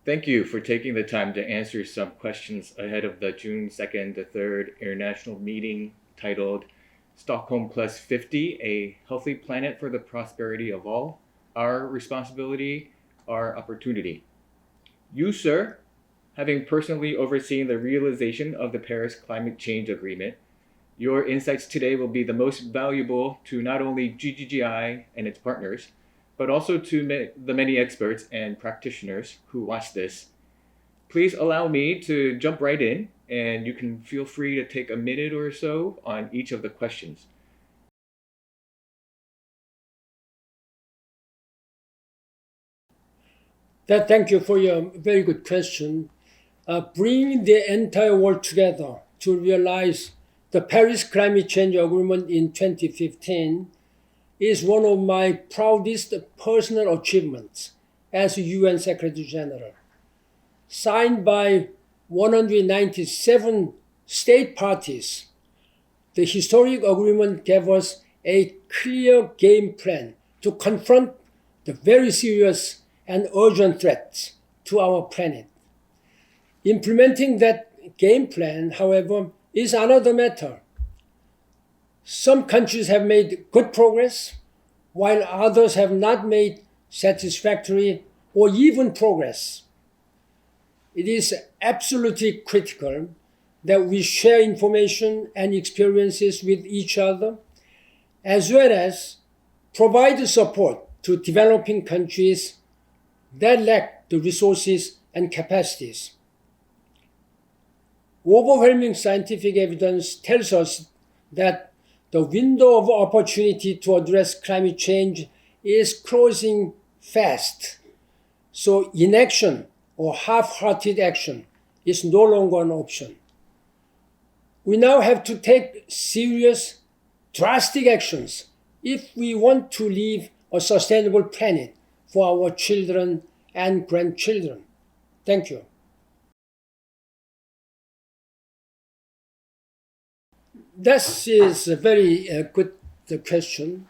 Thank you for taking the time to answer some questions ahead of the June 2nd to 3rd international meeting titled Stockholm Plus 50, A Healthy Planet for the Prosperity of All, Our Responsibility, Our Opportunity. You, sir, having personally overseen the realization of the Paris Climate Change Agreement, your insights today will be the most valuable to not only GGGI and its partners, but also to the many experts and practitioners who watch this. Please allow me to jump right in, and you can feel free to take a minute or so on each of the questions. Thank you for your very good question. Bringing the entire world together to realize the Paris Climate Change Agreement in 2015 is one of my proudest personal achievements as UN Secretary General. Signed by 197 state parties, the historic agreement gave us a clear game plan to confront the very serious and urgent threats to our planet. Implementing that game plan, however, is another matter. Some countries have made good progress, while others have not made satisfactory or even progress. It is absolutely critical that we share information and experiences with each other, as well as provide support to developing countries that lack the resources and capacities. Overwhelming scientific evidence tells us that the window of opportunity to address climate change is closing fast. So inaction or half-hearted action is no longer an option. We now have to take serious, drastic actions if we want to leave a sustainable planet for our children and grandchildren. Thank you. This is a very good question.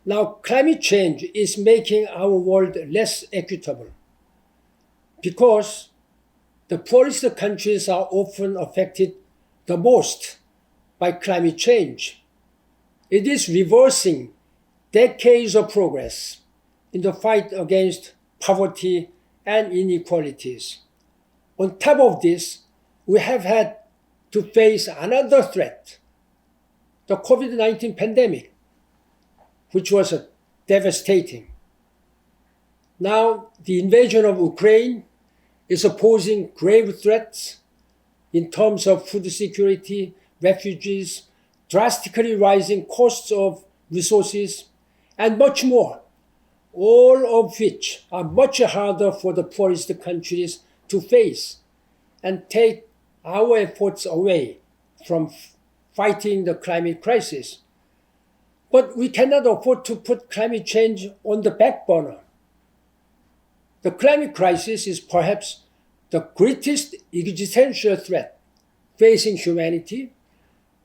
Now, climate change is making our world less equitable because the poorest countries are often affected the most by climate change. It is reversing decades of progress in the fight against poverty and inequalities. On top of this, we have had to face another threat, the COVID-19 pandemic, which was devastating. Now, the invasion of Ukraine is posing grave threats in terms of food security, refugees, drastically rising costs of resources, and much more, all of which are much harder for the poorest countries to face and take our efforts away from fighting the climate crisis. But we cannot afford to put climate change on the back burner. The climate crisis is perhaps the greatest existential threat facing humanity,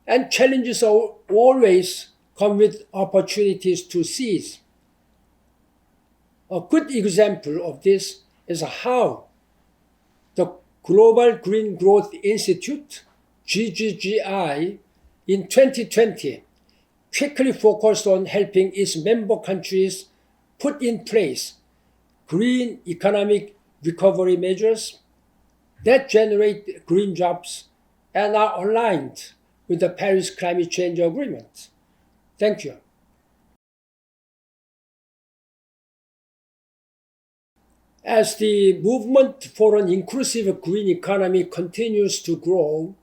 and challenges always come with opportunities to seize. A good example of this is how the Global Green Growth Institute, GGGI, in 2020 quickly focused on helping its member countries put in place green economic recovery measures that generate green jobs and are aligned with the Paris Climate Change Agreement. Thank you. As the movement for an inclusive green economy continues to grow,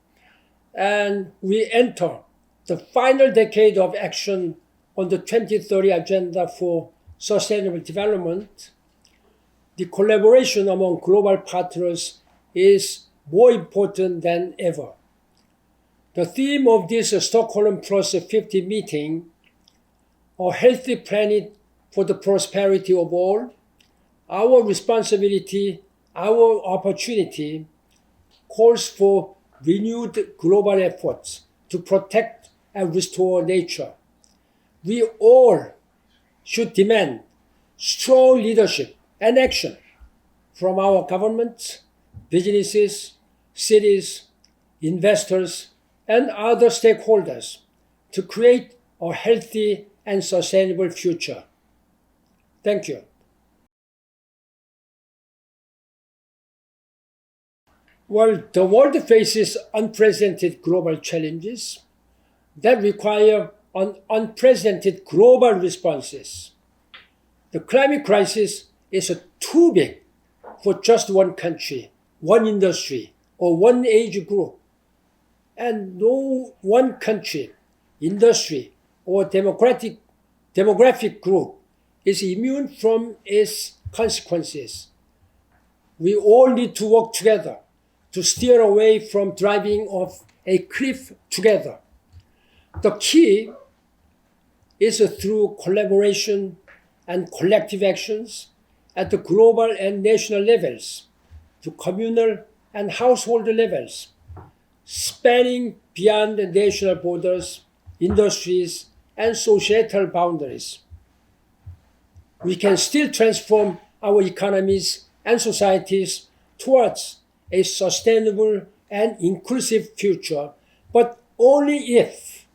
and we enter the final decade of action on the 2030 Agenda for Sustainable Development, the collaboration among global partners is more important than ever. The theme of this Stockholm Plus 50 meeting, A Healthy Planet for the Prosperity of All, Our Responsibility, Our Opportunity, calls for renewed global efforts to protect and restore nature. We all should demand strong leadership and action from our governments, businesses, cities, investors, and other stakeholders to create a healthy and sustainable future. Thank you. Well, the world faces unprecedented global challenges that require unprecedented global responses. The climate crisis is too big for just one country, one industry, or one age group. And no one country, industry, or demographic group is immune from its consequences. We all need to work together to steer away from driving off a cliff together. The key is through collaboration and collective actions at the global and national levels, to communal and household levels, spanning beyond national borders, industries, and societal boundaries. We can still transform our economies and societies towards a sustainable and inclusive future, but only if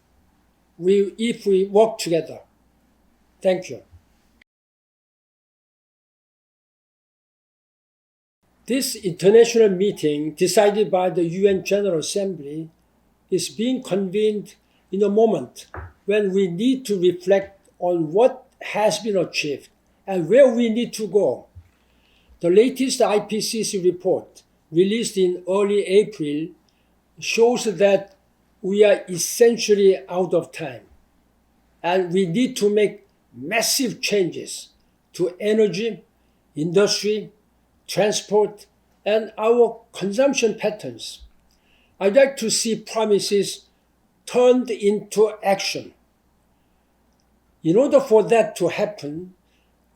we work together. Thank you. This international meeting, decided by the UN General Assembly, is being convened in a moment when we need to reflect on what has been achieved and where we need to go. The latest IPCC report, released in early April, shows that we are essentially out of time, and we need to make massive changes to energy, industry, transport, and our consumption patterns. I'd like to see promises turned into action. In order for that to happen,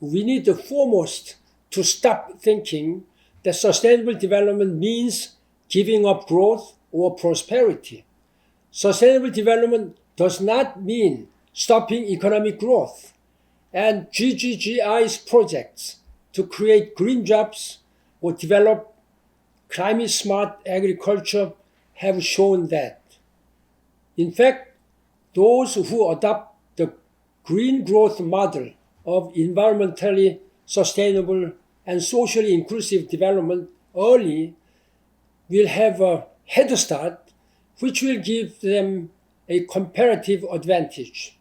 we need foremost to stop thinking that sustainable development means giving up growth or prosperity. Sustainable development does not mean stopping economic growth, and GGKP's projects to create green jobs or develop climate-smart agriculture have shown that. In fact, those who adopt the green growth model of environmentally sustainable and socially inclusive development early will have a head start, which will give them a comparative advantage.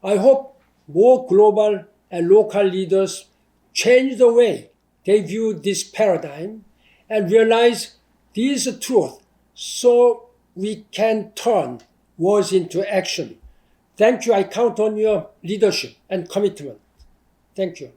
I hope more global and local leaders change the way they view this paradigm and realize this truth so we can turn words into action. Thank you. I count on your leadership and commitment. Thank you.